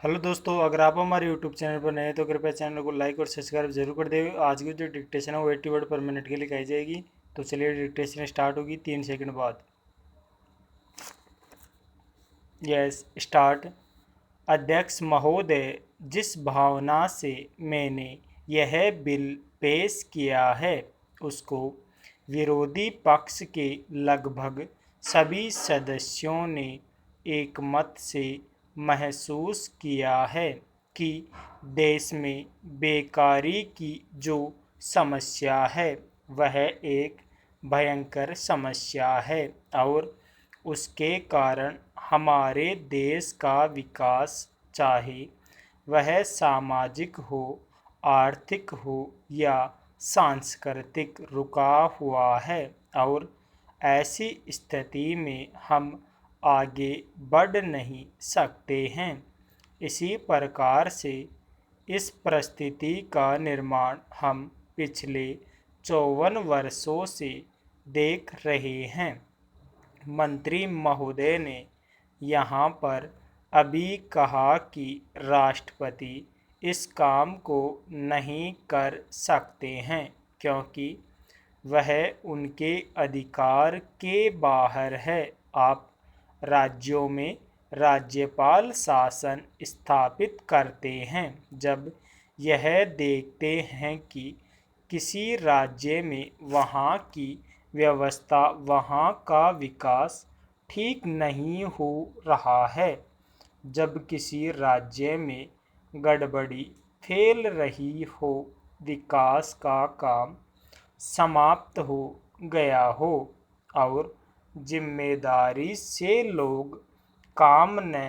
Hello दोस्तों, अगर आप हमारे यूट्यूब चैनल पर नए हैं तो कृपया चैनल को लाइक और सब्सक्राइब जरूर कर दें। आज की जो डिक्टेशन है वो 80 वर्ड पर मिनट के लिए लिखाई जाएगी। तो चलिए डिक्टेशन स्टार्ट होगी 3 सेकंड बाद। Yes start. अध्यक्ष महोदय, जिस भावना से मैंने यह बिल पेश किया है उसको विरोधी पक्ष के लगभग सभी सदस्यों ने एकमत से महसूस किया है कि देश में बेकारी की जो समस्या है वह एक भयंकर समस्या है और उसके कारण हमारे देश का विकास, चाहे वह सामाजिक हो, आर्थिक हो या सांस्कृतिक, रुका हुआ है और ऐसी स्थिति में हम आगे बढ़ नहीं सकते हैं। इसी प्रकार से इस परिस्थिति का निर्माण हम पिछले 54 वर्षों से देख रहे हैं। मंत्री महोदय ने यहाँ पर अभी कहा कि राष्ट्रपति इस काम को नहीं कर सकते हैं क्योंकि वह उनके अधिकार के बाहर है। आप राज्यों में राज्यपाल शासन स्थापित करते हैं जब यह देखते हैं कि किसी राज्य में वहाँ की व्यवस्था, वहाँ का विकास ठीक नहीं हो रहा है, जब किसी राज्य में गड़बड़ी फैल रही हो, विकास का काम समाप्त हो गया हो और जिम्मेदारी से लोग काम न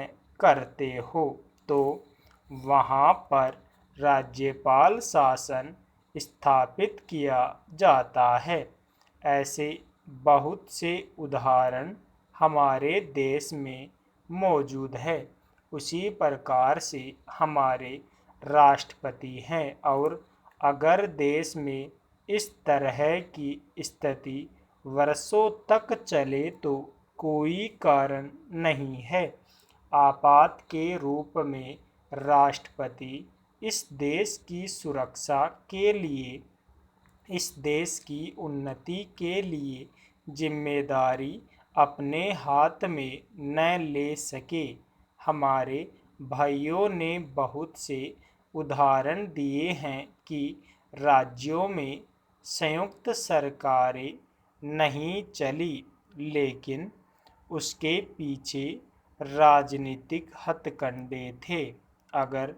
करते हो तो वहाँ पर राज्यपाल शासन स्थापित किया जाता है। ऐसे बहुत से उदाहरण हमारे देश में मौजूद है। उसी प्रकार से हमारे राष्ट्रपति हैं और अगर देश में इस तरह की स्थिति वर्षों तक चले तो कोई कारण नहीं है। आपात के रूप में राष्ट्रपति इस देश की सुरक्षा के लिए, इस देश की उन्नति के लिए जिम्मेदारी अपने हाथ में न ले सके। हमारे भाइयों ने बहुत से उदाहरण दिए हैं कि राज्यों में संयुक्त सरकारें नहीं चली, लेकिन उसके पीछे राजनीतिक हथकंडे थे। अगर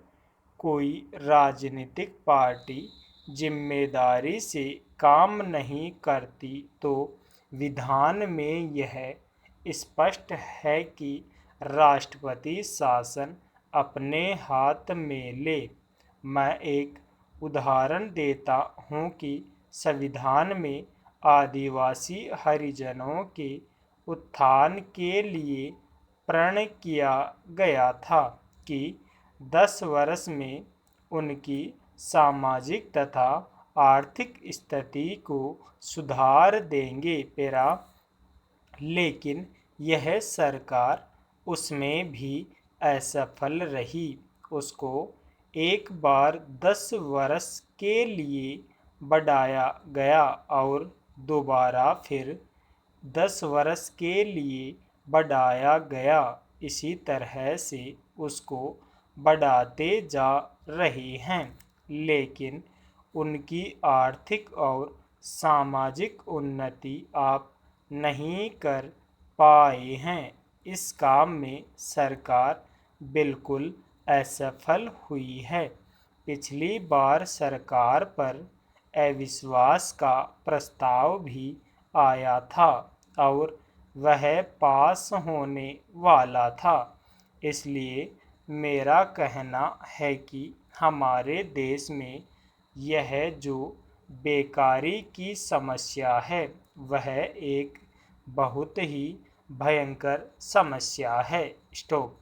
कोई राजनीतिक पार्टी जिम्मेदारी से काम नहीं करती तो विधान में यह स्पष्ट है कि राष्ट्रपति शासन अपने हाथ में ले। मैं एक उदाहरण देता हूँ कि संविधान में आदिवासी हरिजनों के उत्थान के लिए प्रण किया गया था कि 10 वर्ष में उनकी सामाजिक तथा आर्थिक स्थिति को सुधार देंगे पेरा, लेकिन यह सरकार उसमें भी असफल रही। उसको एक बार 10 वर्ष के लिए बढ़ाया गया और दोबारा फिर 10 वर्ष के लिए बढ़ाया गया। इसी तरह से उसको बढ़ाते जा रहे हैं, लेकिन उनकी आर्थिक और सामाजिक उन्नति आप नहीं कर पाए हैं। इस काम में सरकार बिल्कुल असफल हुई है। पिछली बार सरकार पर अविश्वास का प्रस्ताव भी आया था और वह पास होने वाला था। इसलिए मेरा कहना है कि हमारे देश में यह जो बेकारी की समस्या है वह एक बहुत ही भयंकर समस्या है। स्टॉप।